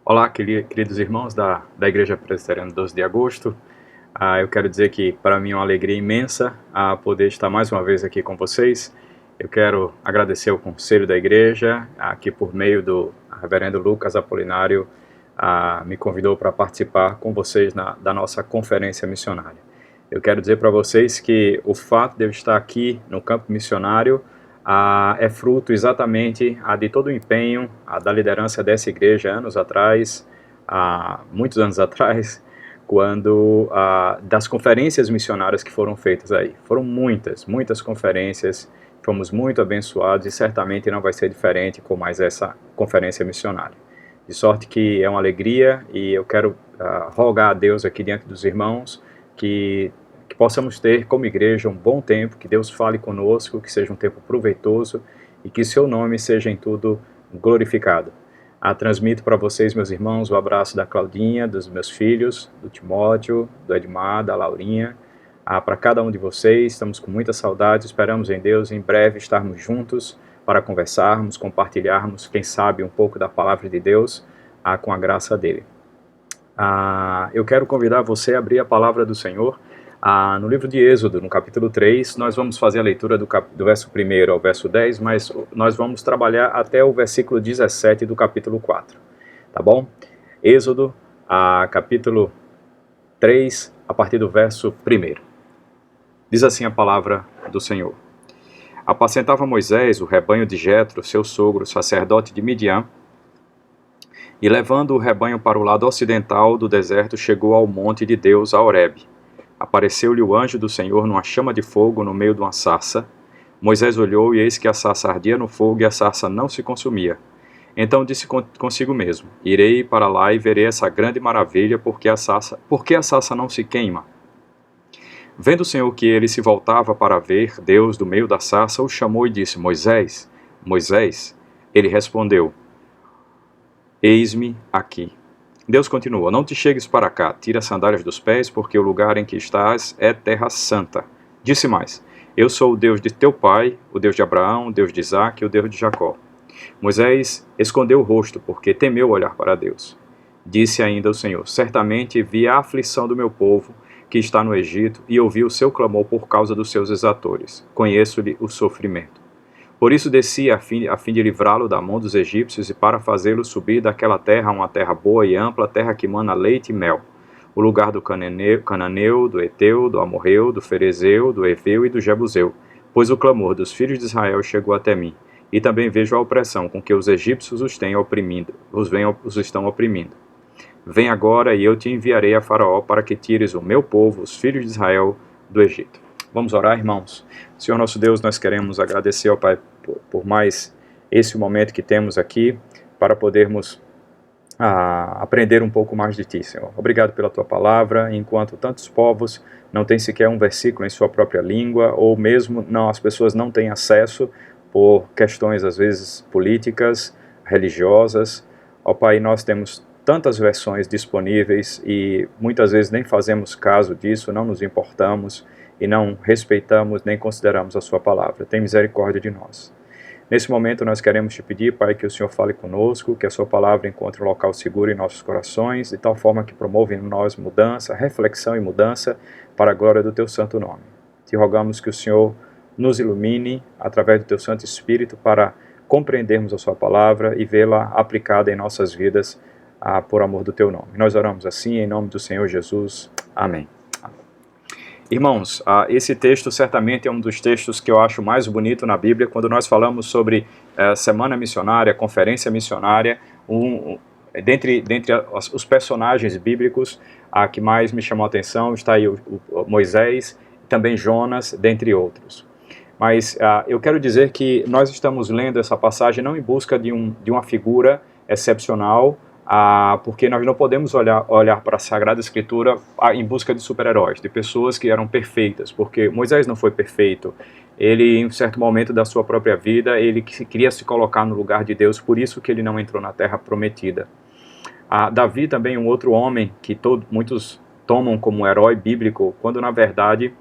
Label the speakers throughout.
Speaker 1: Olá, queridos irmãos da Igreja Presbiteriana 12 de Agosto. Eu quero dizer que para mim é uma alegria imensa poder estar mais uma vez aqui com vocês. Eu quero agradecer ao conselho da igreja, que por meio do reverendo Lucas Apolinário me convidou para participar com vocês da nossa conferência missionária. Eu quero dizer para vocês que o fato de eu estar aqui no campo missionário é fruto exatamente de todo o empenho da liderança dessa igreja anos atrás, muitos anos atrás, quando das conferências missionárias que foram feitas aí. Foram muitas conferências, fomos muito abençoados e certamente não vai ser diferente com mais essa conferência missionária. De sorte que é uma alegria e eu quero rogar a Deus aqui diante dos irmãos que possamos ter como igreja um bom tempo, que Deus fale conosco, que seja um tempo proveitoso e que seu nome seja em tudo glorificado. Transmito para vocês, meus irmãos, o abraço da Claudinha, dos meus filhos, do Timóteo, do Edmar, da Laurinha. Para cada um de vocês, estamos com muita saudade, esperamos em Deus em breve estarmos juntos para conversarmos, compartilharmos, quem sabe, um pouco da palavra de Deus, com a graça dele. Eu quero convidar você a abrir a palavra do Senhor no livro de Êxodo, no capítulo 3, nós vamos fazer a leitura do verso 1 ao verso 10, mas nós vamos trabalhar até o versículo 17 do capítulo 4, tá bom? Êxodo, capítulo 3, a partir do verso 1. Diz assim a palavra do Senhor. Apacentava Moisés o rebanho de Jetro, seu sogro, sacerdote de Midian, e levando o rebanho para o lado ocidental do deserto, chegou ao monte de Deus, a Horebe. Apareceu-lhe o anjo do Senhor numa chama de fogo no meio de uma sarça. Moisés olhou e eis que a sarça ardia no fogo e a sarça não se consumia. Então disse consigo mesmo: Irei para lá e verei essa grande maravilha, porque a sarça não se queima. Vendo o Senhor que ele se voltava para ver, Deus, do meio da sarça, o chamou e disse: Moisés, Moisés. Ele respondeu: Eis-me aqui. Deus continua: Não te chegues para cá, tira as sandálias dos pés, porque o lugar em que estás é terra santa. Disse mais: Eu sou o Deus de teu pai, o Deus de Abraão, o Deus de Isaque e o Deus de Jacó. Moisés escondeu o rosto, porque temeu olhar para Deus. Disse ainda o Senhor: Certamente vi a aflição do meu povo, que está no Egito, e ouvi o seu clamor por causa dos seus exatores. Conheço-lhe o sofrimento. Por isso desci a fim de livrá-lo da mão dos egípcios e para fazê-lo subir daquela terra a uma terra boa e ampla, terra que mana leite e mel, o lugar do cananeu, do Eteu, do Amorreu, do Ferezeu, do Eveu e do Jebuseu, pois o clamor dos filhos de Israel chegou até mim, e também vejo a opressão com que os egípcios os estão oprimindo. Vem agora e eu te enviarei a Faraó para que tires o meu povo, os filhos de Israel, do Egito. Vamos orar, irmãos. Senhor nosso Deus, nós queremos agradecer ao Pai por mais esse momento que temos aqui para podermos aprender um pouco mais de Ti, Senhor. Obrigado pela Tua palavra, enquanto tantos povos não têm sequer um versículo em sua própria língua, ou mesmo as pessoas não têm acesso por questões, às vezes, políticas, religiosas. Ó Pai, nós temos tantas versões disponíveis e muitas vezes nem fazemos caso disso, não nos importamos e não respeitamos nem consideramos a sua palavra. Tem misericórdia de nós. Nesse momento nós queremos te pedir, Pai, que o Senhor fale conosco, que a sua palavra encontre um local seguro em nossos corações, de tal forma que promova em nós mudança, reflexão e mudança para a glória do teu santo nome. Te rogamos que o Senhor nos ilumine através do teu Santo Espírito para compreendermos a sua palavra e vê-la aplicada em nossas vidas por amor do teu nome. Nós oramos assim em nome do Senhor Jesus. Amém. Irmãos, esse texto certamente é um dos textos que eu acho mais bonito na Bíblia, quando nós falamos sobre semana missionária, conferência missionária, dentre os personagens bíblicos, a que mais me chamou a atenção está aí o Moisés, também Jonas, dentre outros. Mas eu quero dizer que nós estamos lendo essa passagem não em busca de uma figura excepcional, porque nós não podemos olhar para a Sagrada Escritura em busca de super-heróis, de pessoas que eram perfeitas, porque Moisés não foi perfeito. Ele, em um certo momento da sua própria vida, ele queria se colocar no lugar de Deus, por isso que ele não entrou na Terra Prometida. Davi também, um outro homem que muitos tomam como herói bíblico, quando na verdade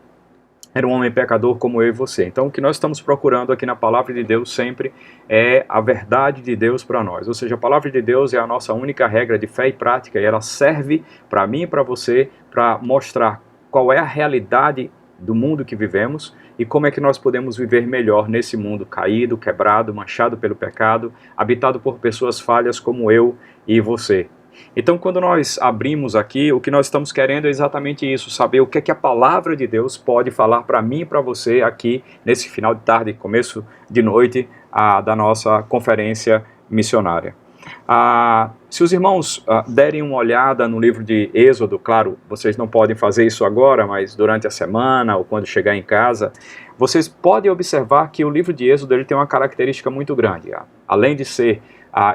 Speaker 1: era um homem pecador como eu e você. Então, o que nós estamos procurando aqui na Palavra de Deus sempre é a verdade de Deus para nós. Ou seja, a Palavra de Deus é a nossa única regra de fé e prática, e ela serve para mim e para você para mostrar qual é a realidade do mundo que vivemos e como é que nós podemos viver melhor nesse mundo caído, quebrado, manchado pelo pecado, habitado por pessoas falhas como eu e você. Então, quando nós abrimos aqui, o que nós estamos querendo é exatamente isso, saber o que é que a palavra de Deus pode falar para mim e para você aqui nesse final de tarde, começo de noite da nossa conferência missionária. Se os irmãos derem uma olhada no livro de Êxodo, claro, vocês não podem fazer isso agora, mas durante a semana ou quando chegar em casa, vocês podem observar que o livro de Êxodo ele tem uma característica muito grande. Além de ser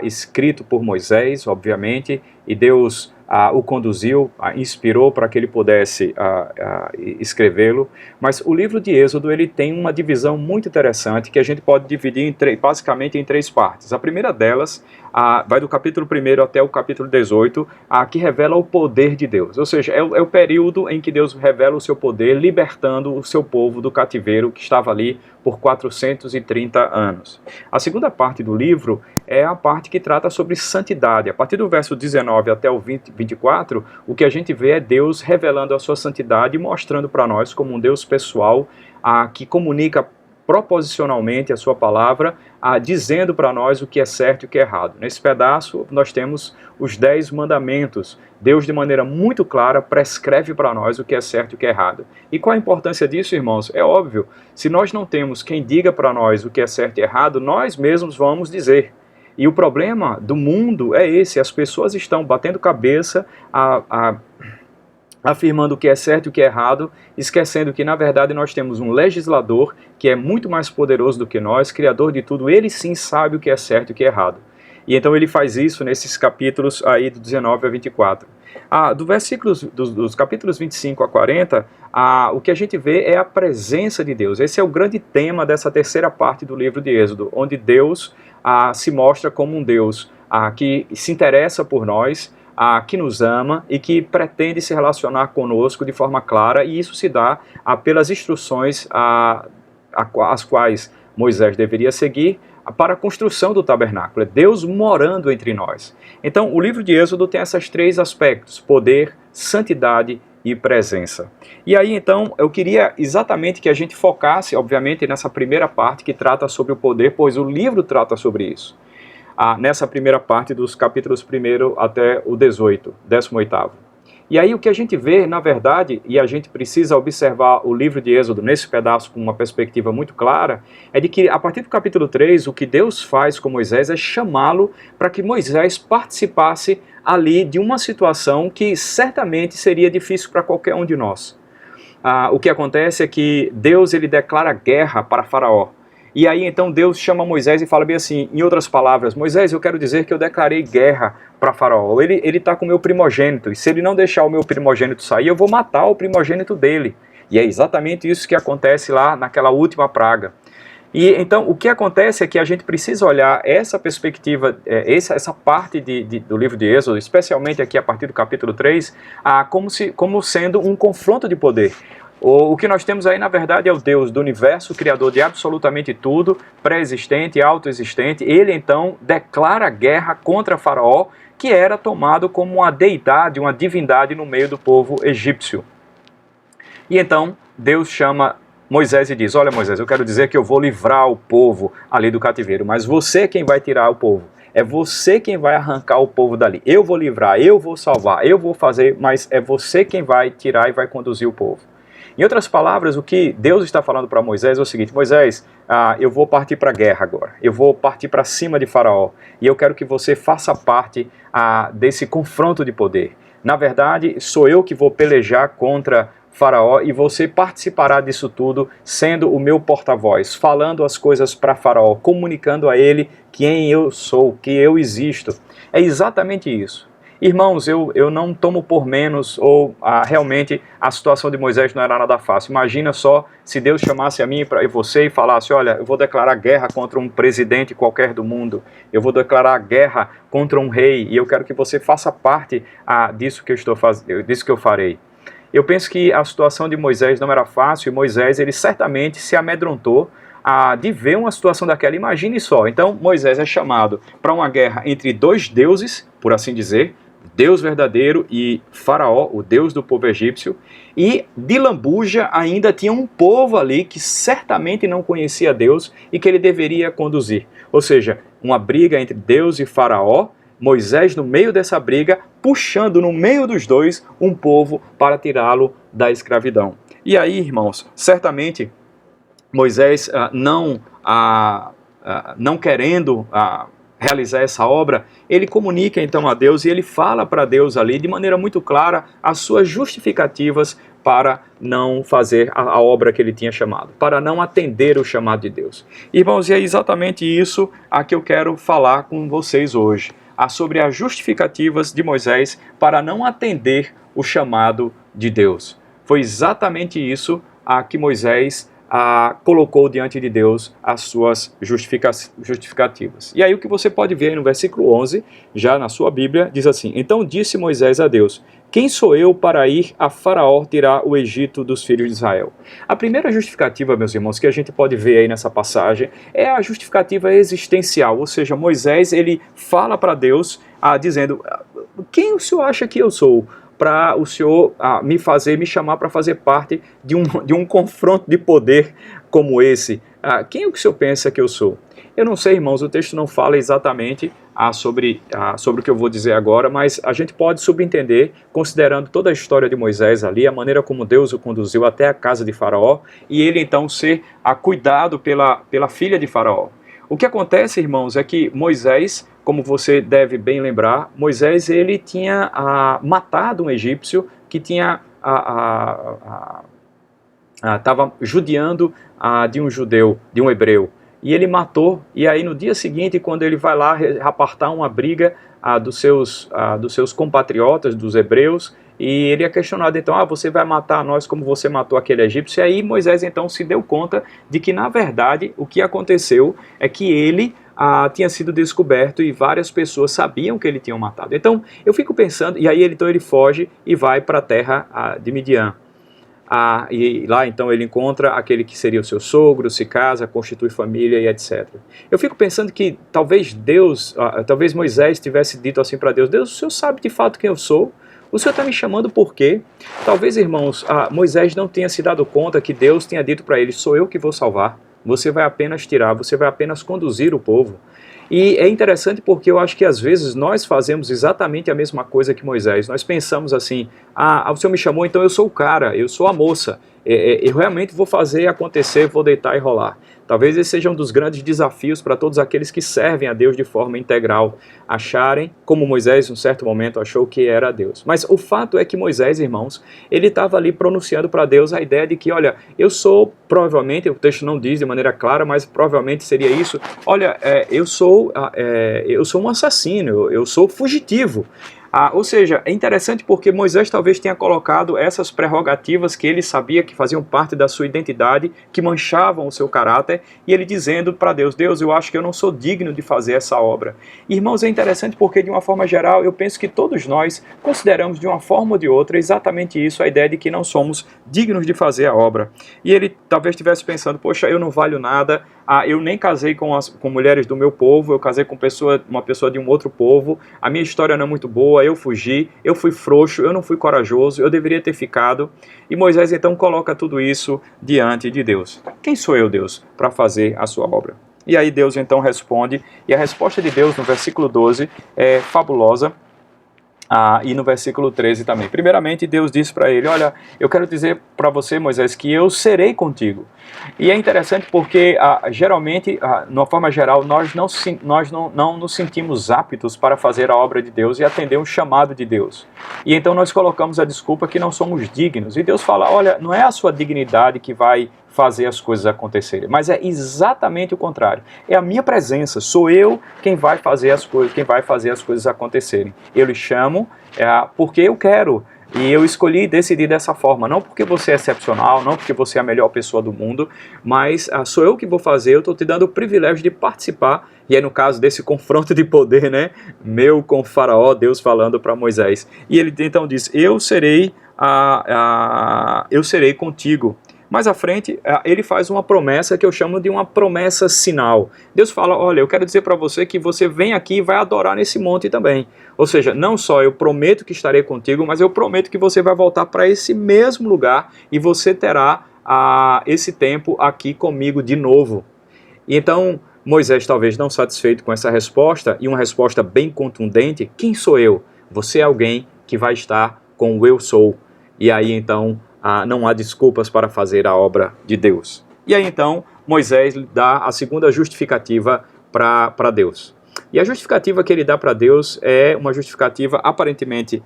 Speaker 1: escrito por Moisés, obviamente, e Deus o conduziu, inspirou para que ele pudesse escrevê-lo, mas o livro de Êxodo ele tem uma divisão muito interessante que a gente pode dividir basicamente em três partes. A primeira delas vai do capítulo 1 até o capítulo 18, que revela o poder de Deus, ou seja, é o período em que Deus revela o seu poder, libertando o seu povo do cativeiro que estava ali por 430 anos. A segunda parte do livro é a parte que trata sobre santidade. A partir do verso 19 até o 24, o que a gente vê é Deus revelando a sua santidade e mostrando para nós como um Deus pessoal que comunica proposicionalmente a sua palavra, dizendo para nós o que é certo e o que é errado. Nesse pedaço nós temos os 10 mandamentos. Deus de maneira muito clara prescreve para nós o que é certo e o que é errado. E qual a importância disso, irmãos? É óbvio, se nós não temos quem diga para nós o que é certo e errado, nós mesmos vamos dizer. E o problema do mundo é esse, as pessoas estão batendo cabeça, afirmando o que é certo e o que é errado, esquecendo que, na verdade, nós temos um legislador que é muito mais poderoso do que nós, criador de tudo, ele sim sabe o que é certo e o que é errado. E então ele faz isso nesses capítulos aí do 19 a 24. Dos capítulos 25 a 40, o que a gente vê é a presença de Deus. Esse é o grande tema dessa terceira parte do livro de Êxodo, onde Deus se mostra como um Deus que se interessa por nós, que nos ama e que pretende se relacionar conosco de forma clara, e isso se dá pelas instruções as quais Moisés deveria seguir para a construção do tabernáculo. É Deus morando entre nós. Então, o livro de Êxodo tem esses três aspectos: poder, santidade e presença. E aí, então, eu queria exatamente que a gente focasse, obviamente, nessa primeira parte que trata sobre o poder, pois o livro trata sobre isso. Nessa primeira parte dos capítulos 1 até o 18º. E aí o que a gente vê, na verdade, e a gente precisa observar o livro de Êxodo nesse pedaço com uma perspectiva muito clara, é de que a partir do capítulo 3, o que Deus faz com Moisés é chamá-lo para que Moisés participasse ali de uma situação que certamente seria difícil para qualquer um de nós. O que acontece é que Deus ele declara guerra para Faraó. E aí então Deus chama Moisés e fala bem assim, em outras palavras: Moisés, eu quero dizer que eu declarei guerra para Faraó. Ele está com o meu primogênito, e se ele não deixar o meu primogênito sair, eu vou matar o primogênito dele. E é exatamente isso que acontece lá naquela última praga. E então o que acontece é que a gente precisa olhar essa perspectiva, essa parte do livro de Êxodo, especialmente aqui a partir do capítulo 3, como sendo um confronto de poder. O que nós temos aí, na verdade, é o Deus do universo, criador de absolutamente tudo, pré-existente, autoexistente. Ele, então, declara guerra contra Faraó, que era tomado como uma deidade, uma divindade no meio do povo egípcio. E então, Deus chama Moisés e diz: olha, Moisés, eu quero dizer que eu vou livrar o povo ali do cativeiro, mas você é quem vai tirar o povo. É você quem vai arrancar o povo dali. Eu vou livrar, eu vou salvar, eu vou fazer, mas é você quem vai tirar e vai conduzir o povo. Em outras palavras, o que Deus está falando para Moisés é o seguinte: Moisés, eu vou partir para a guerra agora, eu vou partir para cima de Faraó, e eu quero que você faça parte desse confronto de poder. Na verdade, sou eu que vou pelejar contra Faraó, e você participará disso tudo sendo o meu porta-voz, falando as coisas para Faraó, comunicando a ele quem eu sou, que eu existo. É exatamente isso. Irmãos, eu não tomo por menos, ou realmente a situação de Moisés não era nada fácil. Imagina só se Deus chamasse a mim e você e falasse: olha, eu vou declarar guerra contra um presidente qualquer do mundo, eu vou declarar guerra contra um rei, e eu quero que você faça parte disso que eu farei. Eu penso que a situação de Moisés não era fácil, e Moisés, ele certamente se amedrontou de ver uma situação daquela. Imagine só, então Moisés é chamado para uma guerra entre dois deuses, por assim dizer, Deus verdadeiro e Faraó, o Deus do povo egípcio, e de lambuja ainda tinha um povo ali que certamente não conhecia Deus e que ele deveria conduzir. Ou seja, uma briga entre Deus e Faraó, Moisés no meio dessa briga, puxando no meio dos dois um povo para tirá-lo da escravidão. E aí, irmãos, certamente Moisés não querendo realizar essa obra, ele comunica então a Deus e ele fala para Deus ali de maneira muito clara as suas justificativas para não fazer a obra que ele tinha chamado, para não atender o chamado de Deus. Irmãos, e é exatamente isso a que eu quero falar com vocês hoje, sobre as justificativas de Moisés para não atender o chamado de Deus. Foi exatamente isso que Moisés colocou diante de Deus as suas justificativas. E aí o que você pode ver aí no versículo 11, já na sua Bíblia, diz assim: Então disse Moisés a Deus: Quem sou eu para ir a Faraó tirar o Egito dos filhos de Israel? A primeira justificativa, meus irmãos, que a gente pode ver aí nessa passagem é a justificativa existencial, ou seja, Moisés ele fala para Deus dizendo: Quem o senhor acha que eu sou para o senhor me chamar para fazer parte de um confronto de poder como esse? Quem é que o senhor pensa que eu sou? Eu não sei, irmãos, o texto não fala exatamente sobre o que eu vou dizer agora, mas a gente pode subentender, considerando toda a história de Moisés ali, a maneira como Deus o conduziu até a casa de Faraó, e ele então ser cuidado pela filha de Faraó. O que acontece, irmãos, é que Moisés, como você deve bem lembrar, Moisés ele tinha matado um egípcio que tinha estava judiando de um judeu, de um hebreu. E ele matou, e aí no dia seguinte, quando ele vai lá apartar uma briga dos seus compatriotas, dos hebreus, e ele é questionado então: você vai matar nós como você matou aquele egípcio? E aí Moisés então se deu conta de que na verdade o que aconteceu é que ele tinha sido descoberto e várias pessoas sabiam que ele tinha matado. Então eu fico pensando, e aí então ele foge e vai para a terra de Midian. E lá então ele encontra aquele que seria o seu sogro, se casa, constitui família e etc. Eu fico pensando que talvez talvez Moisés tivesse dito assim para Deus: Deus, o senhor sabe de fato quem eu sou? O senhor está me chamando por quê? Talvez, irmãos, Moisés não tenha se dado conta que Deus tinha dito para ele: sou eu que vou salvar, você vai apenas tirar, você vai apenas conduzir o povo. E é interessante porque eu acho que às vezes nós fazemos exatamente a mesma coisa que Moisés. Nós pensamos assim: o Senhor me chamou, então eu sou o cara, eu sou a moça, eu realmente vou fazer acontecer, vou deitar e rolar. Talvez esse seja um dos grandes desafios para todos aqueles que servem a Deus de forma integral, acharem, como Moisés em um certo momento achou que era Deus. Mas o fato é que Moisés, irmãos, ele estava ali pronunciando para Deus a ideia de que, olha, eu sou, provavelmente, o texto não diz de maneira clara, mas provavelmente seria isso: olha, eu sou um assassino, eu sou fugitivo. Ou seja, é interessante porque Moisés talvez tenha colocado essas prerrogativas que ele sabia que faziam parte da sua identidade, que manchavam o seu caráter, e ele dizendo para Deus: Deus, eu acho que eu não sou digno de fazer essa obra. Irmãos, é interessante porque de uma forma geral eu penso que todos nós consideramos de uma forma ou de outra exatamente isso, a ideia de que não somos dignos de fazer a obra. E ele talvez estivesse pensando: poxa, eu não valho nada, eu nem casei com mulheres do meu povo, eu casei com uma pessoa de um outro povo, a minha história não é muito boa, eu fugi, eu fui frouxo, eu não fui corajoso, eu deveria ter ficado. E Moisés então coloca tudo isso diante de Deus. Quem sou eu, Deus, para fazer a sua obra? E aí Deus então responde, e a resposta de Deus no versículo 12 é fabulosa. E no versículo 13 também. Primeiramente, Deus disse para ele: olha, eu quero dizer para você, Moisés, que eu serei contigo. E é interessante porque, geralmente, de uma forma geral, nós não nos sentimos aptos para fazer a obra de Deus e atender um chamado de Deus. E então nós colocamos a desculpa que não somos dignos. E Deus fala: olha, não é a sua dignidade que vai fazer as coisas acontecerem, mas é exatamente o contrário. É a minha presença, sou eu quem vai fazer as coisas acontecerem. Eu lhe chamo porque eu quero, e eu escolhi e decidi dessa forma, não porque você é excepcional, não porque você é a melhor pessoa do mundo, mas sou eu que vou fazer, eu estou te dando o privilégio de participar. E aí no caso desse confronto de poder, né, meu com Faraó, Deus falando para Moisés. E ele então diz: eu serei eu serei contigo. Mais à frente, ele faz uma promessa que eu chamo de uma promessa sinal. Deus fala, olha, eu quero dizer para você que você vem aqui e vai adorar nesse monte também. Ou seja, não só eu prometo que estarei contigo, mas eu prometo que você vai voltar para esse mesmo lugar e você terá esse tempo aqui comigo de novo. E então, Moisés, talvez não satisfeito com essa resposta, e uma resposta bem contundente, quem sou eu? Você é alguém que vai estar com o eu sou. E aí então, não há desculpas para fazer a obra de Deus. E aí então, Moisés dá a segunda justificativa para Deus. E a justificativa que ele dá para Deus é uma justificativa aparentemente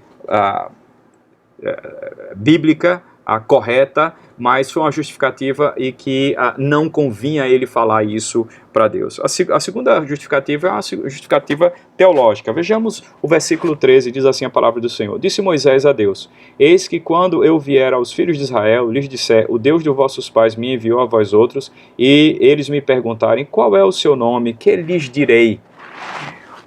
Speaker 1: bíblica, correta, mas foi uma justificativa e que não convinha ele falar isso para Deus. A segunda justificativa é uma justificativa teológica. Vejamos o versículo 13, diz assim a palavra do Senhor. Disse Moisés a Deus, eis que quando eu vier aos filhos de Israel, lhes disser, o Deus de vossos pais me enviou a vós outros, e eles me perguntarem, qual é o seu nome, que lhes direi?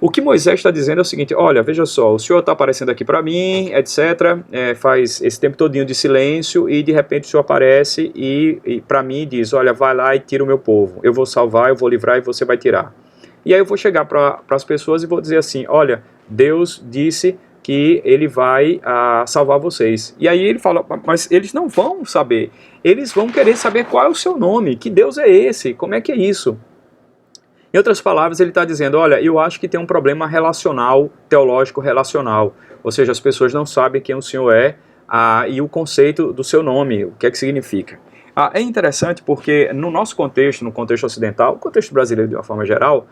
Speaker 1: O que Moisés está dizendo é o seguinte, olha, veja só, o Senhor está aparecendo aqui para mim, etc., faz esse tempo todinho de silêncio e de repente o Senhor aparece e para mim diz, olha, vai lá e tira o meu povo, eu vou salvar, eu vou livrar e você vai tirar. E aí eu vou chegar para as pessoas e vou dizer assim, olha, Deus disse que ele vai salvar vocês. E aí ele fala, mas eles não vão saber, eles vão querer saber qual é o seu nome, que Deus é esse, como é que é isso? Em outras palavras, ele está dizendo, olha, eu acho que tem um problema relacional, teológico relacional, ou seja, as pessoas não sabem quem o Senhor é e o conceito do seu nome, o que é que significa. É interessante porque no nosso contexto, no contexto ocidental, o contexto brasileiro de uma forma geral,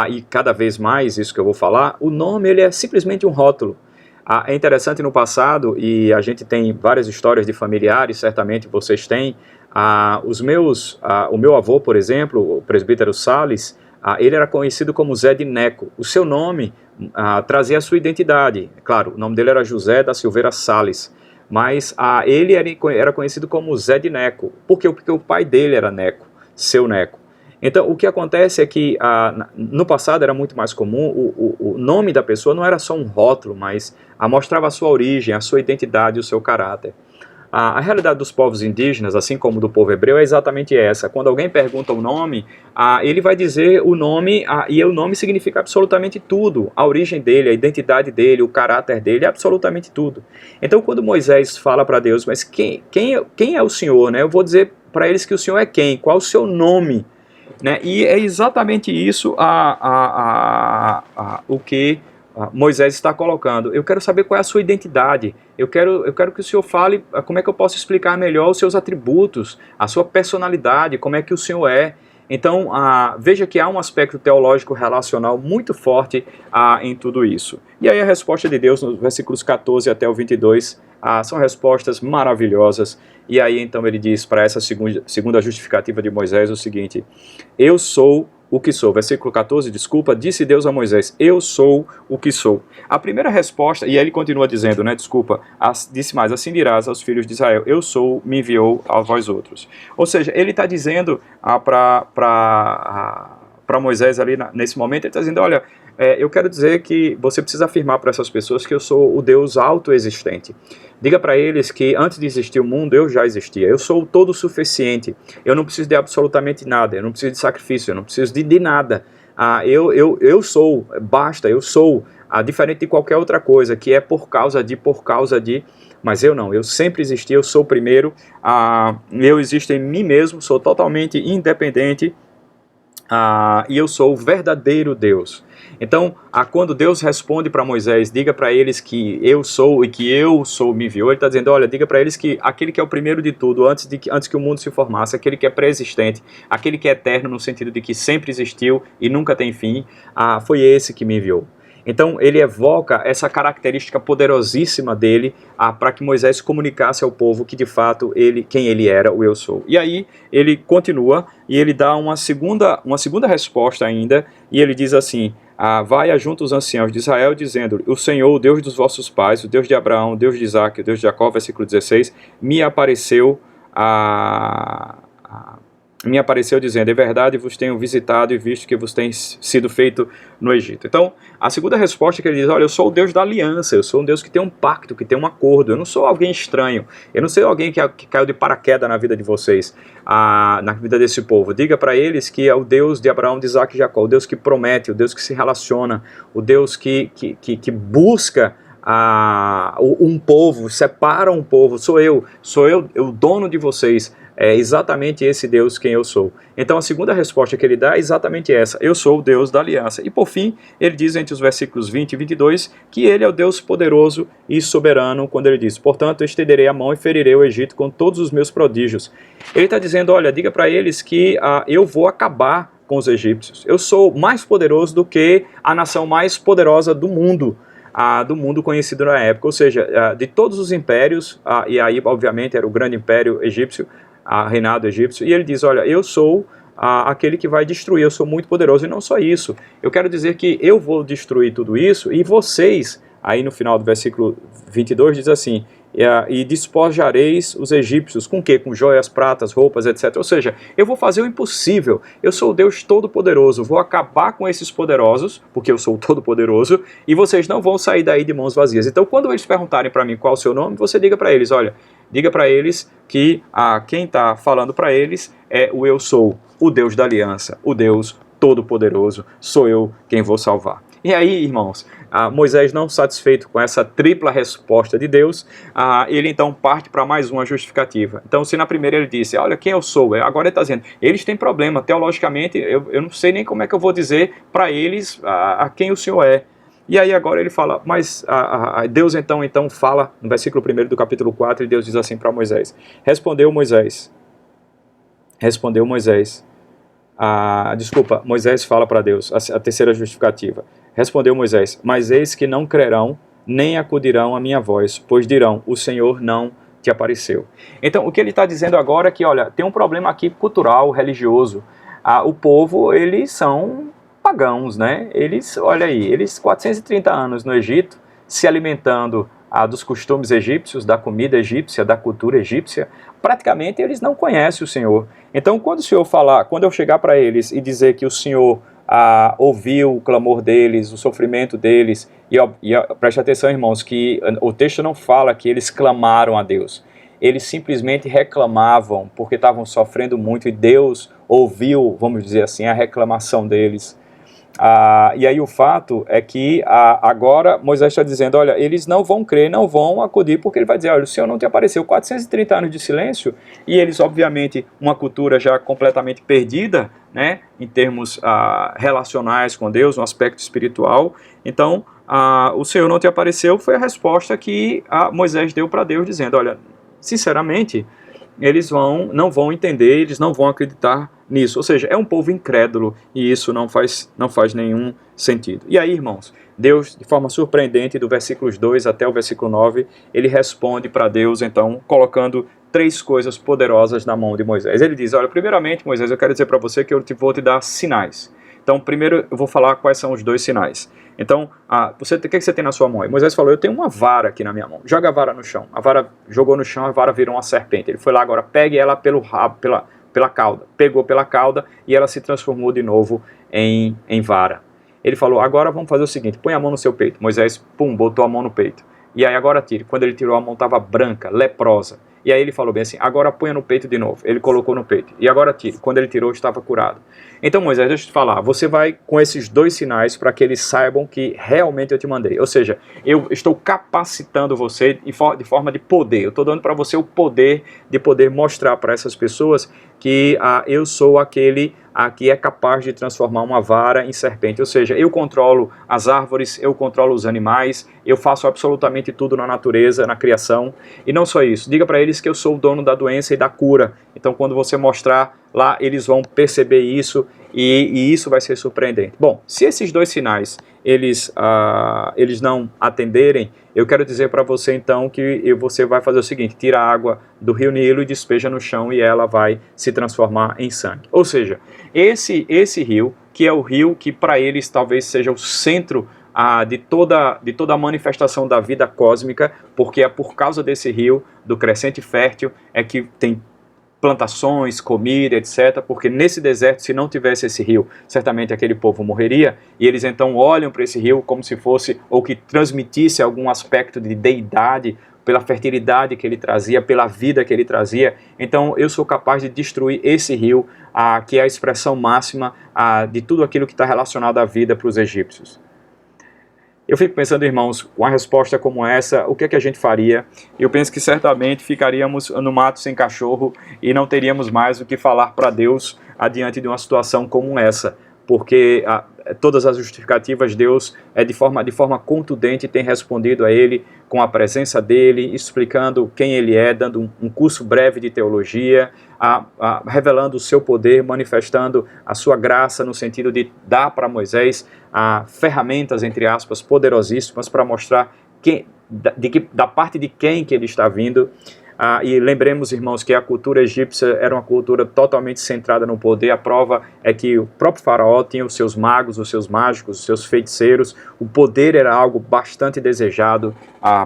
Speaker 1: e cada vez mais isso que eu vou falar, o nome ele é simplesmente um rótulo. É interessante no passado, e a gente tem várias histórias de familiares, certamente vocês têm, o meu avô, por exemplo, o presbítero Salles, ele era conhecido como Zé de Neco. O seu nome trazia a sua identidade. Claro, o nome dele era José da Silveira Salles, mas ele era conhecido como Zé de Neco. Por quê? Porque o pai dele era Neco, seu Neco. Então, o que acontece é que no passado era muito mais comum, o nome da pessoa não era só um rótulo, mas mostrava a sua origem, a sua identidade, o seu caráter. A realidade dos povos indígenas, assim como do povo hebreu, é exatamente essa. Quando alguém pergunta o nome, ele vai dizer o nome, e o nome significa absolutamente tudo. A origem dele, a identidade dele, o caráter dele, absolutamente tudo. Então, quando Moisés fala para Deus, mas quem é o Senhor? Né? Eu vou dizer para eles que o Senhor é quem? Qual o seu nome? Né? E é exatamente isso o que Moisés está colocando. Eu quero saber qual é a sua identidade. Eu quero que o Senhor fale como é que eu posso explicar melhor os seus atributos, a sua personalidade, como é que o Senhor é. Então, veja que há um aspecto teológico relacional muito forte em tudo isso. E aí a resposta de Deus nos versículos 14 até o 22 são respostas maravilhosas. E aí então ele diz para essa segunda justificativa de Moisés o seguinte, eu sou o que sou. Versículo 14, desculpa, disse Deus a Moisés, eu sou o que sou. A primeira resposta, e aí ele continua dizendo, né, desculpa, disse mais, assim dirás aos filhos de Israel, eu sou, me enviou a vós outros. Ou seja, ele está dizendo para Moisés ali nesse momento, ele está dizendo, olha, eu quero dizer que você precisa afirmar para essas pessoas que eu sou o Deus autoexistente. Diga para eles que antes de existir o mundo, eu já existia. Eu sou o todo suficiente. Eu não preciso de absolutamente nada. Eu não preciso de sacrifício. Eu não preciso de nada. Eu sou, basta, eu sou. Diferente de qualquer outra coisa, que é por causa de... Mas eu não, eu sempre existi, eu sou o primeiro. Eu existo em mim mesmo, sou totalmente independente. E eu sou o verdadeiro Deus. Então, quando Deus responde para Moisés, diga para eles que eu sou e que eu sou me enviou, ele está dizendo, olha, diga para eles que aquele que é o primeiro de tudo, antes que o mundo se formasse, aquele que é pré-existente, aquele que é eterno no sentido de que sempre existiu e nunca tem fim, foi esse que me enviou. Então ele evoca essa característica poderosíssima dele para que Moisés comunicasse ao povo que de fato quem ele era, o eu sou. E aí ele continua e ele dá uma segunda resposta ainda, e ele diz assim, vai junto os anciãos de Israel, dizendo, o Senhor, o Deus dos vossos pais, o Deus de Abraão, o Deus de Isaac, o Deus de Jacó, versículo 16, me apareceu me apareceu dizendo, é verdade, vos tenho visitado e visto que vos tem sido feito no Egito. Então, a segunda resposta é que ele diz, olha, eu sou o Deus da aliança, eu sou um Deus que tem um pacto, que tem um acordo, eu não sou alguém estranho, eu não sou alguém que caiu de paraquedas na vida de vocês, na vida desse povo. Diga para eles que é o Deus de Abraão, de Isaac e Jacó, o Deus que promete, o Deus que se relaciona, o Deus que busca um povo, separa um povo, sou eu o dono de vocês, é exatamente esse Deus quem eu sou. Então a segunda resposta que ele dá é exatamente essa, eu sou o Deus da aliança. E por fim, ele diz entre os versículos 20 e 22, que ele é o Deus poderoso e soberano, quando ele diz, portanto eu estenderei a mão e ferirei o Egito com todos os meus prodígios. Ele está dizendo, olha, diga para eles que eu vou acabar com os egípcios, eu sou mais poderoso do que a nação mais poderosa do mundo conhecido na época, ou seja, de todos os impérios, e aí obviamente era o grande império egípcio, reinado egípcio, e ele diz, olha, eu sou aquele que vai destruir, eu sou muito poderoso, e não só isso, eu quero dizer que eu vou destruir tudo isso, e vocês, aí no final do versículo 22 diz assim, e despojareis os egípcios, com o quê? Com joias, pratas, roupas, etc. Ou seja, eu vou fazer o impossível, eu sou o Deus Todo-Poderoso, vou acabar com esses poderosos, porque eu sou o Todo-Poderoso, e vocês não vão sair daí de mãos vazias. Então quando eles perguntarem para mim qual é o seu nome, você diga para eles, olha, diga para eles que quem está falando para eles é o eu sou, o Deus da aliança, o Deus Todo-Poderoso, sou eu quem vou salvar. E aí, irmãos, Moisés, não satisfeito com essa tripla resposta de Deus, ele então parte para mais uma justificativa. Então, se na primeira ele disse, olha, quem eu sou, agora ele está dizendo, eles têm problema, teologicamente, eu não sei nem como é que eu vou dizer para eles a quem o Senhor é. E aí agora ele fala, mas Deus então fala, no versículo 1 do capítulo 4, e Deus diz assim para Moisés, respondeu Moisés, Moisés fala para Deus, a terceira justificativa, respondeu Moisés, mas eis que não crerão, nem acudirão à minha voz, pois dirão, o Senhor não te apareceu. Então o que ele está dizendo agora é que, olha, tem um problema aqui cultural, religioso, o povo, eles são pagãos, né? Olha aí, eles 430 anos no Egito, se alimentando dos costumes egípcios, da comida egípcia, da cultura egípcia, praticamente eles não conhecem o Senhor. Então quando o Senhor falar, quando eu chegar para eles e dizer que o Senhor ouviu o clamor deles, o sofrimento deles, preste atenção, irmãos, que o texto não fala que eles clamaram a Deus, eles simplesmente reclamavam porque estavam sofrendo muito e Deus ouviu, vamos dizer assim, a reclamação deles. E aí o fato é que agora Moisés está dizendo, olha, eles não vão crer, não vão acudir, porque ele vai dizer, olha, o Senhor não te apareceu, 430 anos de silêncio, e eles obviamente, uma cultura já completamente perdida, né, em termos relacionais com Deus, no aspecto espiritual, então o Senhor não te apareceu, foi a resposta que Moisés deu para Deus, dizendo, olha, sinceramente, eles não vão entender, eles não vão acreditar nisso, ou seja, é um povo incrédulo e isso não faz nenhum sentido. E aí, irmãos, Deus, de forma surpreendente, do versículos 2 até o versículo 9, ele responde para Deus, então, colocando 3 coisas poderosas na mão de Moisés. Ele diz, olha, primeiramente, Moisés, eu quero dizer para você que eu vou te dar sinais. Então, primeiro eu vou falar quais são os 2 sinais. Então, o que você tem na sua mão? E Moisés falou, eu tenho uma vara aqui na minha mão. Joga a vara no chão. A vara jogou no chão, a vara virou uma serpente. Ele foi lá agora, pegue ela pelo rabo, pela cauda. Pegou pela cauda e ela se transformou de novo em vara. Ele falou, agora vamos fazer o seguinte, põe a mão no seu peito. Moisés, botou a mão no peito. E aí agora tire. Quando ele tirou, a mão estava branca, leprosa. E aí ele falou bem assim, agora ponha no peito de novo. Ele colocou no peito. E agora tire. Quando ele tirou, estava curado. Então, Moisés, deixa eu te falar, você vai com esses 2 sinais para que eles saibam que realmente eu te mandei. Ou seja, eu estou capacitando você de forma de poder. Eu estou dando para você o poder de poder mostrar para essas pessoas que eu sou aquele que é capaz de transformar uma vara em serpente. Ou seja, eu controlo as árvores, eu controlo os animais, eu faço absolutamente tudo na natureza, na criação. E não só isso, diga para eles que eu sou o dono da doença e da cura. Então quando você mostrar lá, eles vão perceber isso e isso vai ser surpreendente. Bom, se esses 2 sinais eles não atenderem, eu quero dizer para você então que você vai fazer o seguinte, tira a água do rio Nilo e despeja no chão e ela vai se transformar em sangue. Ou seja, esse rio, que é o rio que para eles talvez seja o centro de toda a manifestação da vida cósmica, porque é por causa desse rio, do crescente fértil, é que tem plantações, comida, etc., porque nesse deserto, se não tivesse esse rio, certamente aquele povo morreria, e eles então olham para esse rio como se fosse, ou que transmitisse algum aspecto de deidade, pela fertilidade que ele trazia, pela vida que ele trazia. Então eu sou capaz de destruir esse rio, que é a expressão máxima de tudo aquilo que está relacionado à vida para os egípcios. Eu fico pensando, irmãos, com uma resposta como essa, o que é que a gente faria? Eu penso que certamente ficaríamos no mato sem cachorro e não teríamos mais o que falar para Deus adiante de uma situação como essa, porque todas as justificativas Deus de forma contundente tem respondido a ele com a presença dele, explicando quem ele é, dando um curso breve de teologia, revelando o seu poder, manifestando a sua graça no sentido de dar para Moisés ferramentas, entre aspas, poderosíssimas para mostrar da parte de quem que ele está vindo. E lembremos, irmãos, que a cultura egípcia era uma cultura totalmente centrada no poder. A prova é que o próprio faraó tinha os seus magos, os seus mágicos, os seus feiticeiros. O poder era algo bastante desejado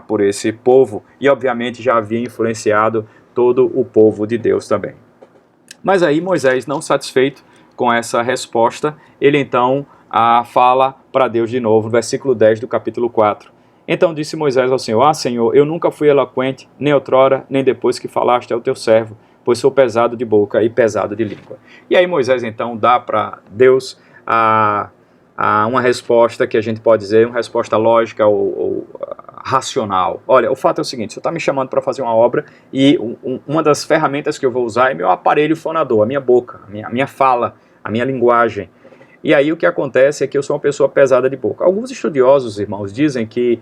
Speaker 1: por esse povo e obviamente já havia influenciado todo o povo de Deus também. Mas aí Moisés, não satisfeito com essa resposta, ele então fala para Deus de novo, no versículo 10 do capítulo 4. Então disse Moisés ao Senhor: Senhor, eu nunca fui eloquente, nem outrora, nem depois que falaste ao teu servo, pois sou pesado de boca e pesado de língua. E aí Moisés então dá para Deus uma resposta que a gente pode dizer, uma resposta lógica ou racional. Olha, o fato é o seguinte: você está me chamando para fazer uma obra e uma das ferramentas que eu vou usar é meu aparelho fonador, a minha boca, a minha fala, a minha linguagem. E aí o que acontece é que eu sou uma pessoa pesada de boca. Alguns estudiosos, irmãos, dizem que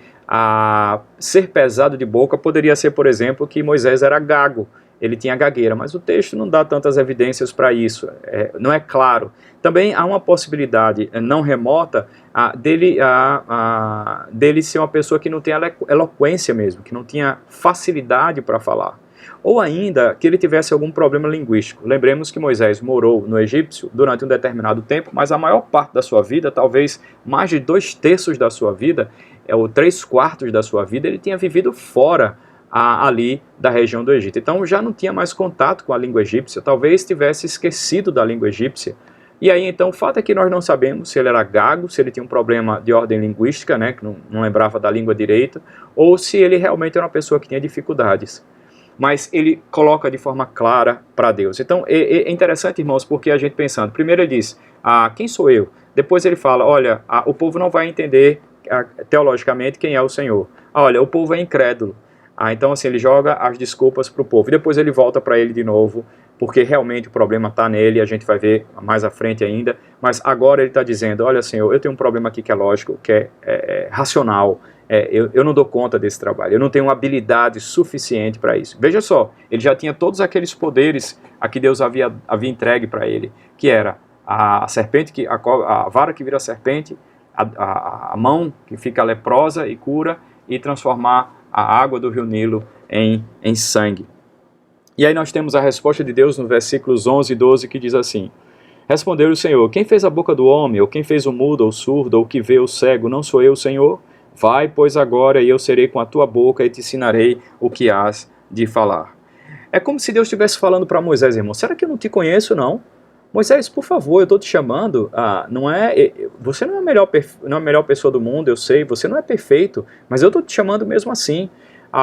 Speaker 1: ser pesado de boca poderia ser, por exemplo, que Moisés era gago, ele tinha gagueira, mas o texto não dá tantas evidências para isso, não é claro. Também há uma possibilidade não remota dele ser uma pessoa que não tem eloquência mesmo, que não tinha facilidade para falar. Ou ainda que ele tivesse algum problema linguístico. Lembremos que Moisés morou no Egito durante um determinado tempo, mas a maior parte da sua vida, talvez mais de 2/3 da sua vida, ou 3/4 da sua vida, ele tinha vivido fora ali da região do Egito. Então já não tinha mais contato com a língua egípcia, talvez tivesse esquecido da língua egípcia. E aí então o fato é que nós não sabemos se ele era gago, se ele tinha um problema de ordem linguística, né, que não lembrava da língua direito, ou se ele realmente era uma pessoa que tinha dificuldades. Mas ele coloca de forma clara para Deus. Então é interessante, irmãos, porque a gente pensando, primeiro ele diz, quem sou eu? Depois ele fala, olha, o povo não vai entender teologicamente quem é o Senhor. Olha, o povo é incrédulo. Então assim, ele joga as desculpas para o povo. E depois ele volta para ele de novo, porque realmente o problema está nele, a gente vai ver mais à frente ainda. Mas agora ele está dizendo, olha Senhor, eu tenho um problema aqui que é lógico, que é racional. Eu não dou conta desse trabalho, eu não tenho habilidade suficiente para isso. Veja só, ele já tinha todos aqueles poderes a que Deus havia entregue para ele, que era a serpente, a vara que vira serpente, a mão que fica leprosa e cura, e transformar a água do rio Nilo em sangue. E aí nós temos a resposta de Deus nos versículos 11 e 12, que diz assim: Respondeu-lhe o Senhor: Quem fez a boca do homem, ou quem fez o mudo, ou o surdo, ou o que vê, o cego, não sou eu, Senhor? Vai, pois, agora, e eu serei com a tua boca e te ensinarei o que hás de falar. É como se Deus estivesse falando para Moisés, irmão, será que eu não te conheço, não? Moisés, por favor, eu estou te chamando, você não é a melhor pessoa do mundo, eu sei, você não é perfeito, mas eu estou te chamando mesmo assim.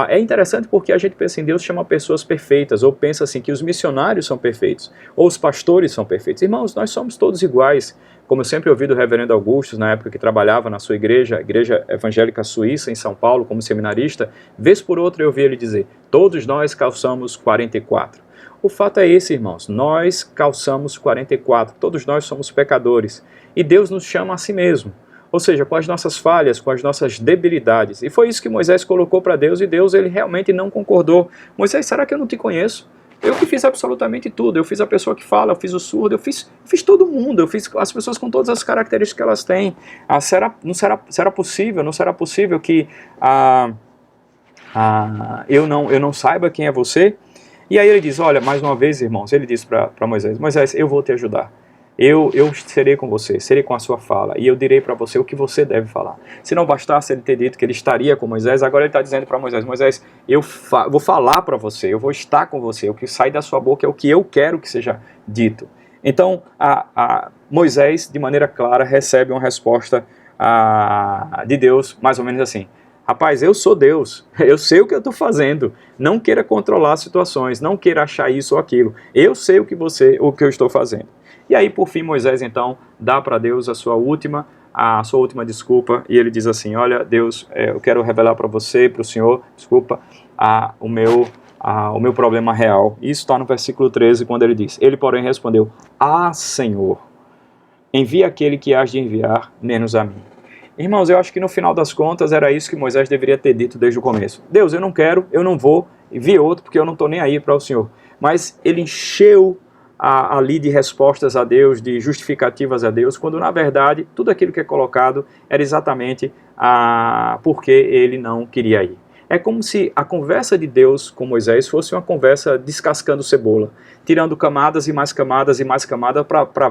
Speaker 1: É interessante porque a gente pensa em Deus chama pessoas perfeitas, ou pensa assim que os missionários são perfeitos, ou os pastores são perfeitos. Irmãos, nós somos todos iguais. Como eu sempre ouvi do reverendo Augusto, na época que trabalhava na sua igreja, a Igreja Evangélica Suíça, em São Paulo, como seminarista, vez por outra eu ouvi ele dizer, todos nós calçamos 44. O fato é esse, irmãos, nós calçamos 44, todos nós somos pecadores, e Deus nos chama a si mesmo. Ou seja, com as nossas falhas, com as nossas debilidades. E foi isso que Moisés colocou para Deus, e Deus ele realmente não concordou. Moisés, será que eu não te conheço? Eu que fiz absolutamente tudo, eu fiz a pessoa que fala, eu fiz o surdo, eu fiz todo mundo, eu fiz as pessoas com todas as características que elas têm. Será possível que eu não saiba quem é você? E aí ele diz, olha, mais uma vez, irmãos, ele diz para Moisés, Moisés, eu vou te ajudar. eu serei com você, serei com a sua fala, e eu direi para você o que você deve falar. Se não bastasse ele ter dito que ele estaria com Moisés, agora ele está dizendo para Moisés, Moisés, eu vou falar para você, eu vou estar com você, o que sai da sua boca é o que eu quero que seja dito. Então, Moisés, de maneira clara, recebe uma resposta de Deus, mais ou menos assim, rapaz, eu sou Deus, eu sei o que eu estou fazendo, não queira controlar as situações, não queira achar isso ou aquilo, eu sei o que eu estou fazendo. E aí, por fim, Moisés, então, dá para Deus a sua última desculpa, e ele diz assim, olha, Deus, eu quero revelar para você, para o Senhor, desculpa, o meu problema real. Isso está no versículo 13, quando ele diz, ele, porém, respondeu, Senhor, envia aquele que hás de enviar, menos a mim. Irmãos, eu acho que no final das contas era isso que Moisés deveria ter dito desde o começo. Deus, eu não quero, eu não vou, envie outro, porque eu não estou nem aí para o Senhor. Mas ele encheu ali de respostas a Deus, de justificativas a Deus, quando na verdade tudo aquilo que é colocado era exatamente porque ele não queria ir. É como se a conversa de Deus com Moisés fosse uma conversa descascando cebola, tirando camadas e mais camadas e mais camadas para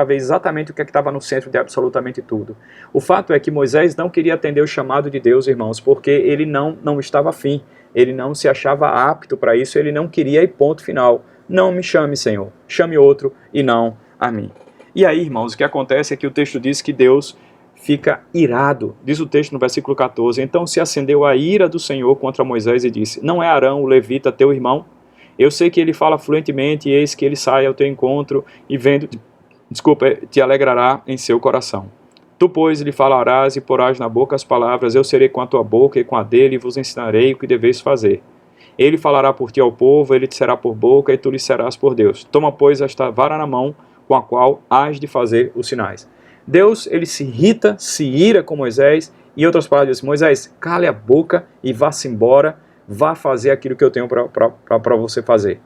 Speaker 1: ver exatamente o que estava no centro de absolutamente tudo. O fato é que Moisés não queria atender o chamado de Deus, irmãos, porque ele não estava afim, ele não se achava apto para isso, ele não queria ir, ponto final. Não me chame, Senhor, chame outro e não a mim. E aí, irmãos, o que acontece é que o texto diz que Deus fica irado, diz o texto no versículo 14, então se acendeu a ira do Senhor contra Moisés e disse, não é Arão, o levita, teu irmão? Eu sei que ele fala fluentemente, e eis que ele sai ao teu encontro e te alegrará em seu coração. Tu, pois, lhe falarás e porás na boca as palavras, eu serei com a tua boca e com a dele e vos ensinarei o que deveis fazer. Ele falará por ti ao povo, ele te será por boca e tu lhe serás por Deus. Toma, pois, esta vara na mão com a qual hás de fazer os sinais. Deus, ele se ira com Moisés, e em outras palavras diz, Moisés, cale a boca e vá-se embora, vá fazer aquilo que eu tenho para você fazer.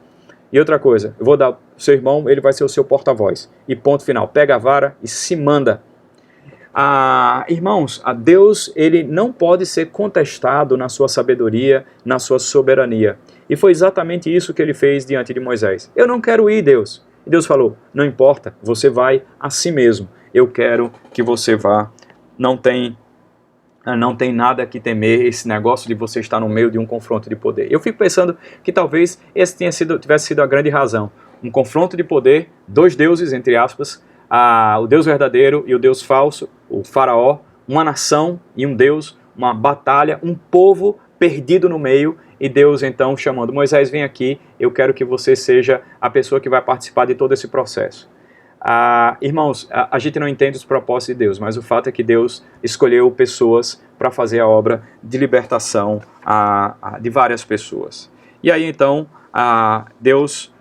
Speaker 1: E outra coisa, eu vou dar o seu irmão, ele vai ser o seu porta-voz. E ponto final, pega a vara e se manda. Irmãos, a Deus, ele não pode ser contestado na sua sabedoria, na sua soberania. E foi exatamente isso que ele fez diante de Moisés. Eu não quero ir, Deus. E Deus falou, não importa, você vai a si mesmo. Eu quero que você vá. Não tem nada que temer, esse negócio de você estar no meio de um confronto de poder. Eu fico pensando que talvez esse tivesse sido a grande razão. Um confronto de poder, dois deuses, entre aspas, o Deus verdadeiro e o Deus falso, o faraó, uma nação e um Deus, uma batalha, um povo perdido no meio, e Deus então chamando, Moisés, vem aqui, eu quero que você seja a pessoa que vai participar de todo esse processo. Irmãos, a gente não entende os propósitos de Deus, mas o fato é que Deus escolheu pessoas para fazer a obra de libertação de várias pessoas. E aí então, Deus,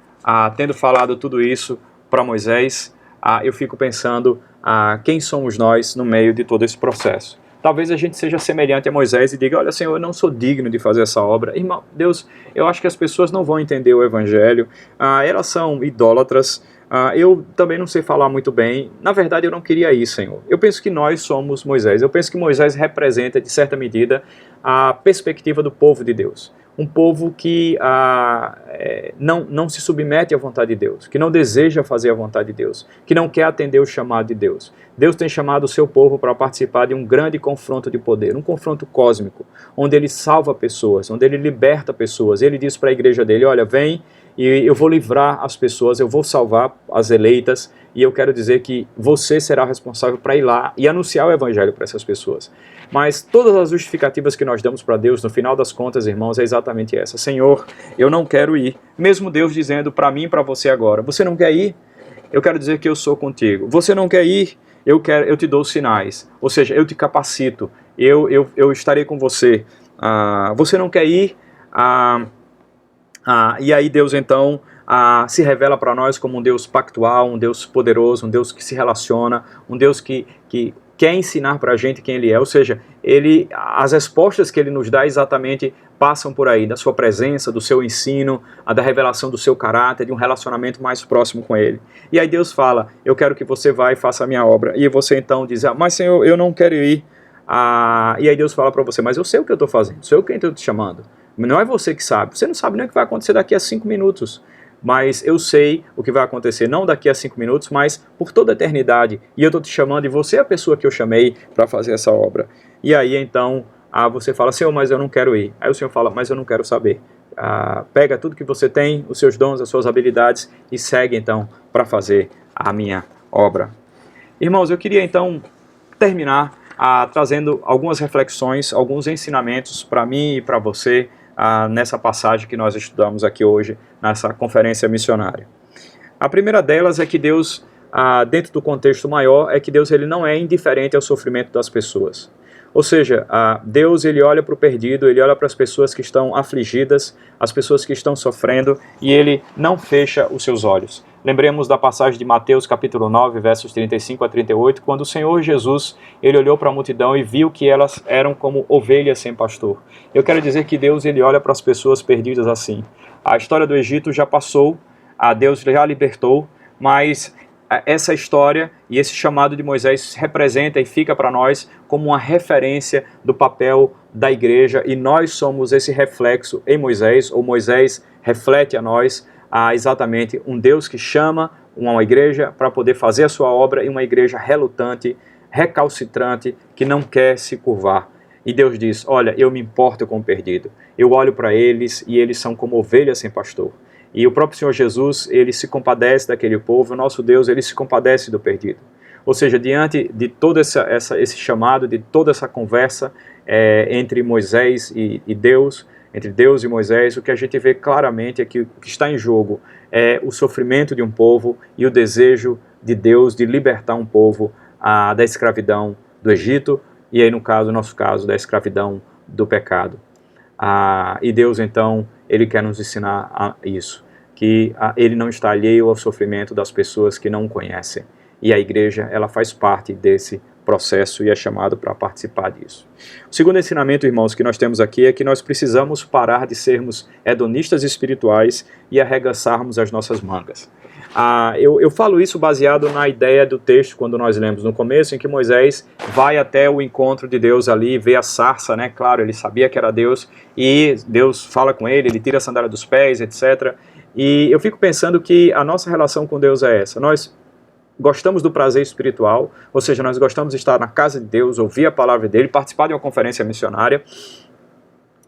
Speaker 1: tendo falado tudo isso para Moisés, eu fico pensando quem somos nós no meio de todo esse processo. Talvez a gente seja semelhante a Moisés e diga, olha, Senhor, eu não sou digno de fazer essa obra. Irmão, Deus, eu acho que as pessoas não vão entender o Evangelho, elas são idólatras, eu também não sei falar muito bem. Na verdade, eu não queria ir, Senhor. Eu penso que nós somos Moisés. Eu penso que Moisés representa, de certa medida, a perspectiva do povo de Deus. Um povo que não se submete à vontade de Deus, que não deseja fazer a vontade de Deus, que não quer atender o chamado de Deus. Deus tem chamado o seu povo para participar de um grande confronto de poder, um confronto cósmico, onde ele salva pessoas, onde ele liberta pessoas. Ele diz para a igreja dele, olha, vem e eu vou livrar as pessoas, eu vou salvar as eleitas, e eu quero dizer que você será responsável para ir lá e anunciar o evangelho para essas pessoas. Mas todas as justificativas que nós damos para Deus, no final das contas, irmãos, é exatamente essa. Senhor, eu não quero ir. Mesmo Deus dizendo para mim e para você agora, você não quer ir? Eu quero dizer que eu sou contigo. Você não quer ir? Eu te dou sinais. Ou seja, eu te capacito. Eu estarei com você. Você não quer ir? E aí Deus então se revela para nós como um Deus pactual, um Deus poderoso, um Deus que se relaciona, um Deus que quer ensinar para a gente quem Ele é. Ou seja, as respostas que Ele nos dá exatamente passam por aí, da sua presença, do seu ensino, da revelação do seu caráter, de um relacionamento mais próximo com Ele. E aí Deus fala, eu quero que você vá e faça a minha obra. E você então diz, mas Senhor, eu não quero ir. E aí Deus fala para você, mas eu sei o que eu estou fazendo, sou eu quem estou te chamando. Não é você que sabe, você não sabe nem o que vai acontecer daqui a 5 minutos. mas eu sei o que vai acontecer, não daqui a 5 minutos, mas por toda a eternidade, e eu estou te chamando, e você é a pessoa que eu chamei para fazer essa obra. E aí então você fala, Senhor, mas eu não quero ir. Aí o Senhor fala, mas eu não quero saber. Pega tudo que você tem, os seus dons, as suas habilidades, e segue então para fazer a minha obra. Irmãos, eu queria então terminar trazendo algumas reflexões, alguns ensinamentos para mim e para você nessa passagem que nós estudamos aqui hoje, nessa conferência missionária. A primeira delas é que Deus, dentro do contexto maior, é que Deus ele não é indiferente ao sofrimento das pessoas. Ou seja, Deus ele olha para o perdido, ele olha para as pessoas que estão afligidas, as pessoas que estão sofrendo, e ele não fecha os seus olhos. Lembremos da passagem de Mateus capítulo 9, versos 35 a 38, quando o Senhor Jesus ele olhou para a multidão e viu que elas eram como ovelhas sem pastor. Eu quero dizer que Deus ele olha para as pessoas perdidas assim. A história do Egito já passou, Deus já libertou, mas essa história e esse chamado de Moisés representa e fica para nós como uma referência do papel da igreja, e nós somos esse reflexo em Moisés, ou Moisés reflete a nós exatamente um Deus que chama uma igreja para poder fazer a sua obra, e uma igreja relutante, recalcitrante, que não quer se curvar. E Deus diz, olha, eu me importo com o perdido, eu olho para eles e eles são como ovelhas sem pastor. E o próprio Senhor Jesus, ele se compadece daquele povo, o nosso Deus, ele se compadece do perdido. Ou seja, diante de todo esse chamado, de toda essa conversa entre Moisés e Deus, entre Deus e Moisés, o que a gente vê claramente é que o que está em jogo é o sofrimento de um povo e o desejo de Deus de libertar um povo da escravidão do Egito, e aí no nosso caso, da escravidão do pecado. E Deus então, ele quer nos ensinar isso, que ele não está alheio ao sofrimento das pessoas que não o conhecem, e a igreja ela faz parte desse processo e é chamado para participar disso. O segundo ensinamento, irmãos, que nós temos aqui é que nós precisamos parar de sermos hedonistas espirituais e arregaçarmos as nossas mangas. Eu falo isso baseado na ideia do texto, quando nós lemos no começo, em que Moisés vai até o encontro de Deus ali, vê a sarça, né? Claro, ele sabia que era Deus, e Deus fala com ele, ele tira a sandália dos pés, etc. E eu fico pensando que a nossa relação com Deus é essa. Nós gostamos do prazer espiritual, ou seja, nós gostamos de estar na casa de Deus, ouvir a palavra dele, participar de uma conferência missionária,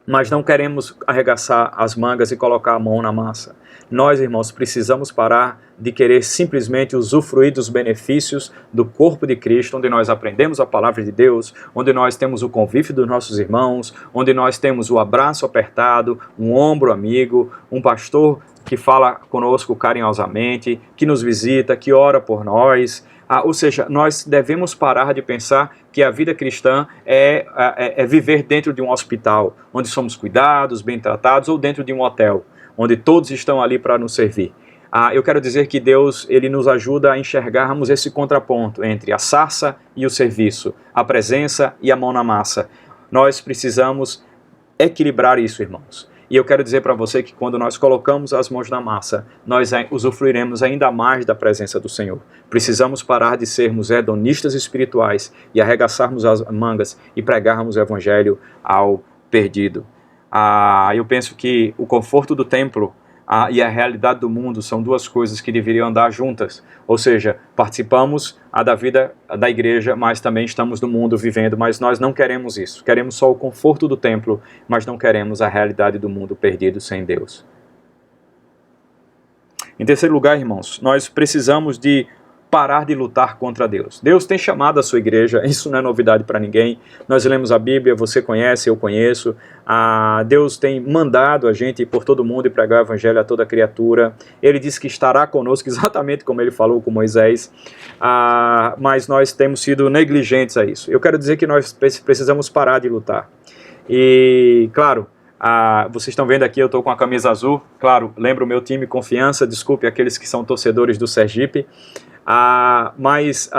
Speaker 1: mas não queremos arregaçar as mangas e colocar a mão na massa. Nós, irmãos, precisamos parar de querer simplesmente usufruir dos benefícios do corpo de Cristo, onde nós aprendemos a palavra de Deus, onde nós temos o convívio dos nossos irmãos, onde nós temos o abraço apertado, um ombro amigo, um pastor que fala conosco carinhosamente, que nos visita, que ora por nós. Ou seja, nós devemos parar de pensar que a vida cristã é viver dentro de um hospital, onde somos cuidados, bem tratados, ou dentro de um hotel, onde todos estão ali para nos servir. Eu quero dizer que Deus ele nos ajuda a enxergarmos esse contraponto entre a sarça e o serviço, a presença e a mão na massa. Nós precisamos equilibrar isso, irmãos. E eu quero dizer para você que quando nós colocamos as mãos na massa, nós usufruiremos ainda mais da presença do Senhor. Precisamos parar de sermos hedonistas espirituais e arregaçarmos as mangas e pregarmos o evangelho ao perdido. Eu penso que o conforto do templo e a realidade do mundo são duas coisas que deveriam andar juntas. Ou seja, participamos da vida da igreja, mas também estamos no mundo vivendo, mas nós não queremos isso. Queremos só o conforto do templo, mas não queremos a realidade do mundo perdido sem Deus. Em terceiro lugar, irmãos, nós precisamos de parar de lutar contra Deus. Deus tem chamado a sua igreja, isso não é novidade para ninguém. Nós lemos a Bíblia, você conhece, eu conheço. Deus tem mandado a gente ir por todo mundo e pregar o evangelho a toda criatura. Ele disse que estará conosco, exatamente como ele falou com Moisés, mas nós temos sido negligentes a isso. Eu quero dizer que nós precisamos parar de lutar. E, claro, vocês estão vendo aqui, eu estou com a camisa azul. Claro, lembro o meu time, Confiança, desculpe aqueles que são torcedores do Sergipe. Mas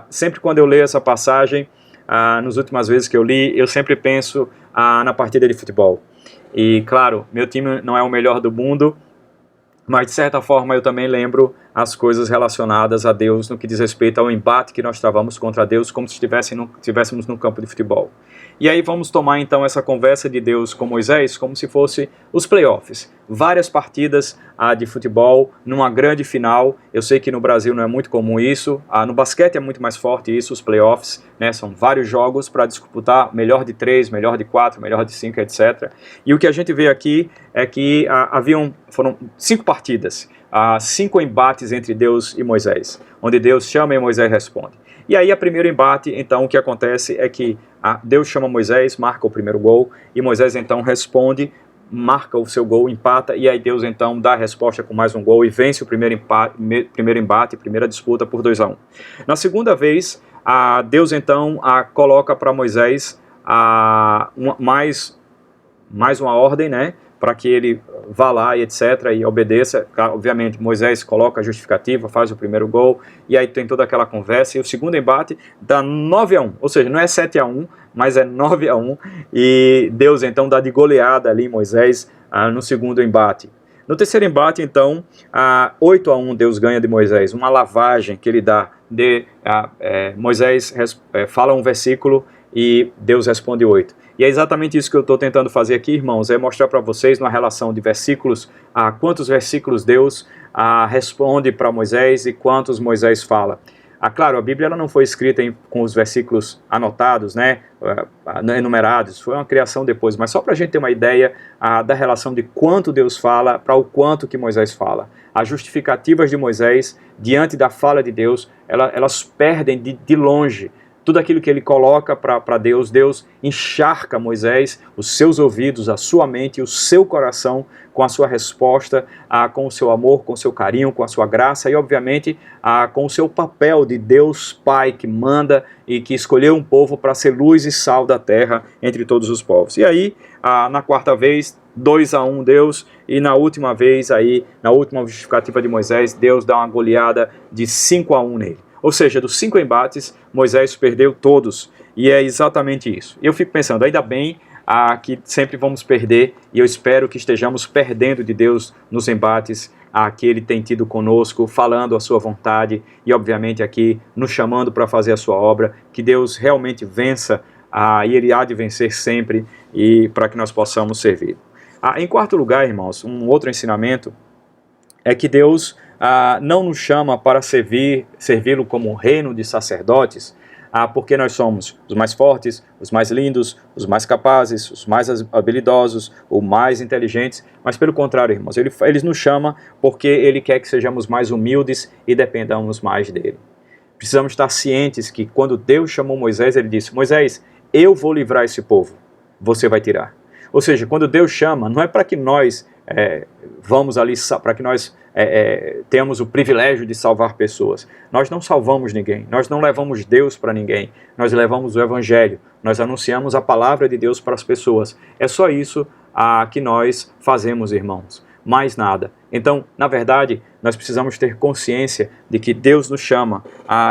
Speaker 1: sempre quando eu leio essa passagem, nas últimas vezes que eu li, eu sempre penso na partida de futebol. E claro, meu time não é o melhor do mundo, mas de certa forma eu também lembro as coisas relacionadas a Deus no que diz respeito ao embate que nós travamos contra Deus, como se estivéssemos no campo de futebol. E aí vamos tomar então essa conversa de Deus com Moisés como se fosse os playoffs. Várias partidas de futebol numa grande final. Eu sei que no Brasil não é muito comum isso. No basquete é muito mais forte isso, os playoffs, né? São vários jogos para disputar melhor de 3, melhor de 4, melhor de 5, etc. E o que a gente vê aqui é que foram 5 partidas, 5 embates entre Deus e Moisés, onde Deus chama e Moisés responde. E aí, a primeiro embate, então, o que acontece é que Deus chama Moisés, marca o primeiro gol, e Moisés, então, responde, marca o seu gol, empata, e aí Deus, então, dá a resposta com mais um gol e vence o primeiro embate, primeira disputa por 2-1. Na segunda vez, Deus, então, coloca para Moisés mais uma ordem, né? Para que ele vá lá e etc. e obedeça. Obviamente, Moisés coloca a justificativa, faz o primeiro gol, e aí tem toda aquela conversa, e o segundo embate dá 9-1, ou seja, não é 7-1, mas é 9-1, e Deus então dá de goleada ali Moisés no segundo embate. No terceiro embate, então, 8-1 Deus ganha de Moisés, uma lavagem que ele dá Moisés fala um versículo e Deus responde 8. E é exatamente isso que eu estou tentando fazer aqui, irmãos, é mostrar para vocês, numa relação de versículos, quantos versículos Deus responde para Moisés e quantos Moisés fala. Claro, a Bíblia ela não foi escrita com os versículos anotados, né, enumerados, foi uma criação depois, mas só para a gente ter uma ideia da relação de quanto Deus fala para o quanto que Moisés fala. As justificativas de Moisés, diante da fala de Deus, elas perdem de longe tudo aquilo que ele coloca para Deus. Deus encharca Moisés, os seus ouvidos, a sua mente e o seu coração com a sua resposta, com o seu amor, com o seu carinho, com a sua graça e, obviamente, com o seu papel de Deus Pai que manda e que escolheu um povo para ser luz e sal da terra entre todos os povos. E aí, na quarta vez, 2-1 Deus, e na última vez, na última justificativa de Moisés, Deus dá uma goleada de 5-1 nele. Ou seja, dos 5 embates, Moisés perdeu todos. E é exatamente isso. Eu fico pensando, ainda bem que sempre vamos perder, e eu espero que estejamos perdendo de Deus nos embates que Ele tem tido conosco, falando a sua vontade, e obviamente aqui nos chamando para fazer a sua obra, que Deus realmente vença, e Ele há de vencer sempre, e para que nós possamos servir. Em quarto lugar, irmãos, um outro ensinamento é que Deus não nos chama para servi-lo como um reino de sacerdotes, porque nós somos os mais fortes, os mais lindos, os mais capazes, os mais habilidosos, os mais inteligentes, mas pelo contrário, irmãos, ele nos chama porque Ele quer que sejamos mais humildes e dependamos mais dEle. Precisamos estar cientes que quando Deus chamou Moisés, Ele disse, Moisés, eu vou livrar esse povo, você vai tirar. Ou seja, quando Deus chama, não é para que nós vamos ali, para que nós tenhamos o privilégio de salvar pessoas. Nós não salvamos ninguém, nós não levamos Deus para ninguém, nós levamos o Evangelho, nós anunciamos a palavra de Deus para as pessoas. É só isso que nós fazemos, irmãos, mais nada. Então, na verdade, nós precisamos ter consciência de que Deus nos chama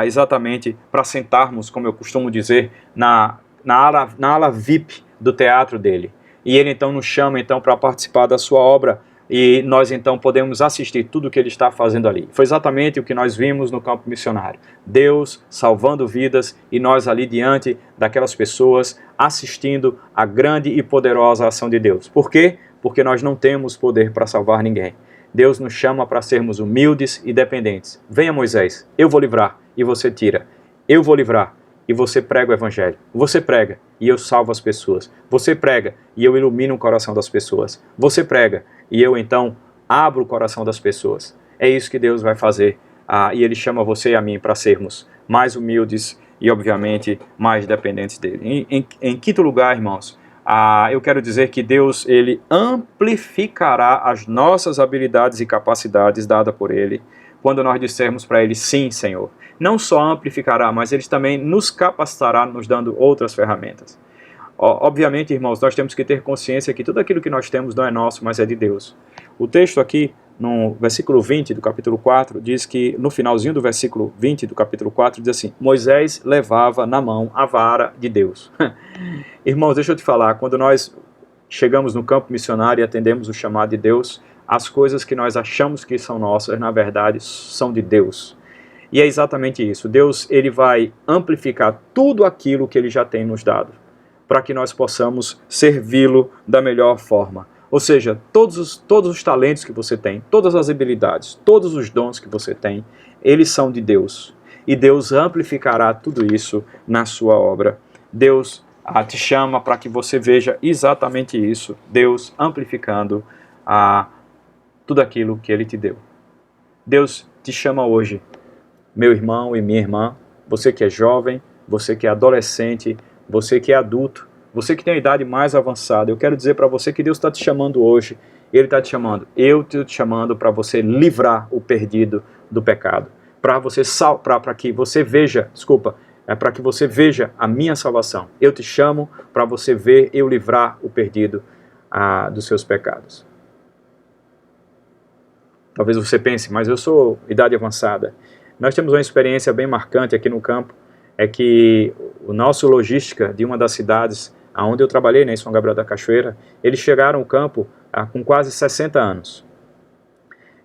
Speaker 1: exatamente para sentarmos, como eu costumo dizer, na ala VIP do teatro dele. E Ele então nos chama então para participar da sua obra, e nós então podemos assistir tudo o que Ele está fazendo ali. Foi exatamente o que nós vimos no campo missionário. Deus salvando vidas e nós ali diante daquelas pessoas assistindo a grande e poderosa ação de Deus. Por quê? Porque nós não temos poder para salvar ninguém. Deus nos chama para sermos humildes e dependentes. Venha, Moisés, eu vou livrar e você tira. Eu vou livrar e você prega o Evangelho. Você prega e eu salvo as pessoas. Você prega e eu ilumino o coração das pessoas. Você prega e eu então abro o coração das pessoas. É isso que Deus vai fazer. E Ele chama você e a mim para sermos mais humildes e, obviamente, mais dependentes dEle. Em quinto lugar, irmãos, eu quero dizer que Deus Ele amplificará as nossas habilidades e capacidades dadas por Ele, quando nós dissermos para Ele, sim, Senhor. Não só amplificará, mas Ele também nos capacitará, nos dando outras ferramentas. Obviamente, irmãos, nós temos que ter consciência que tudo aquilo que nós temos não é nosso, mas é de Deus. O texto aqui, no versículo 20 do capítulo 4, diz que, no finalzinho do versículo 20 do capítulo 4, diz assim, Moisés levava na mão a vara de Deus. Irmãos, deixa eu te falar, quando nós chegamos no campo missionário e atendemos o chamado de Deus, as coisas que nós achamos que são nossas, na verdade, são de Deus. E é exatamente isso. Deus, Ele vai amplificar tudo aquilo que Ele já tem nos dado. para que nós possamos servi-lo da melhor forma. Ou seja, todos os talentos que você tem, todas as habilidades, todos os dons que você tem, eles são de Deus. E Deus amplificará tudo isso na sua obra. Deus te chama para que você veja exatamente isso. Deus amplificando tudo aquilo que Ele te deu. Deus te chama hoje, meu irmão e minha irmã, você que é jovem, você que é adolescente, você que é adulto, você que tem a idade mais avançada. Eu quero dizer para você que Deus está te chamando hoje. Ele está te chamando. Eu estou te chamando para você livrar o perdido do pecado. Para que você veja, para que você veja a minha salvação. Eu te chamo para você ver eu livrar o perdido dos seus pecados. Talvez você pense, mas eu sou idade avançada. Nós temos uma experiência bem marcante aqui no campo, é que o nosso logística de uma das cidades onde eu trabalhei, em São Gabriel da Cachoeira, eles chegaram ao campo com quase 60 anos.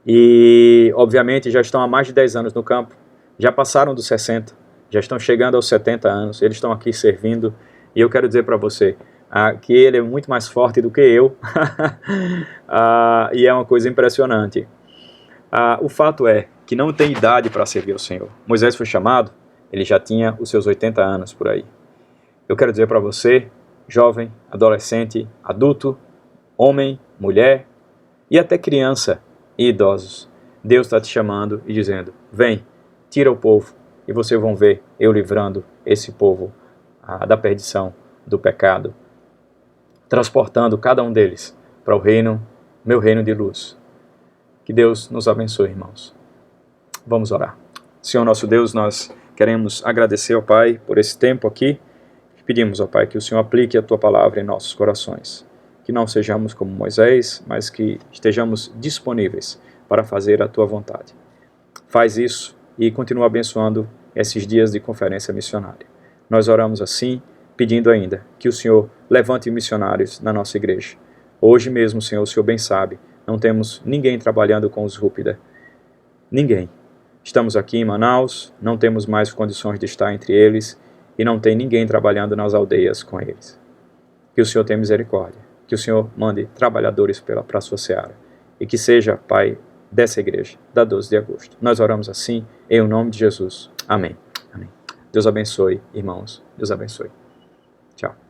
Speaker 1: E, obviamente, já estão há mais de 10 anos no campo, já passaram dos 60, já estão chegando aos 70 anos, eles estão aqui servindo, e eu quero dizer para você que ele é muito mais forte do que eu, e é uma coisa impressionante. O fato é que não tem idade para servir ao Senhor. Moisés foi chamado, ele já tinha os seus 80 anos por aí. Eu quero dizer para você, jovem, adolescente, adulto, homem, mulher e até criança e idosos, Deus está te chamando e dizendo, vem, tira o povo e vocês vão ver eu livrando esse povo da perdição, do pecado, transportando cada um deles para o reino, meu reino de luz. Que Deus nos abençoe, irmãos. Vamos orar. Senhor nosso Deus, nós queremos agradecer ao Pai por esse tempo aqui. Pedimos ao Pai que o Senhor aplique a Tua palavra em nossos corações. Que não sejamos como Moisés, mas que estejamos disponíveis para fazer a Tua vontade. Faz isso e continua abençoando esses dias de conferência missionária. Nós oramos assim, pedindo ainda que o Senhor levante missionários na nossa igreja. Hoje mesmo, Senhor, o Senhor bem sabe, não temos ninguém trabalhando com os Rúpida. Ninguém. Estamos aqui em Manaus, não temos mais condições de estar entre eles e não tem ninguém trabalhando nas aldeias com eles. Que o Senhor tenha misericórdia, que o Senhor mande trabalhadores para a sua seara e que seja, Pai, dessa igreja, da 12 de agosto. Nós oramos assim, em o nome de Jesus. Amém. Amém. Deus abençoe, irmãos. Deus abençoe. Tchau.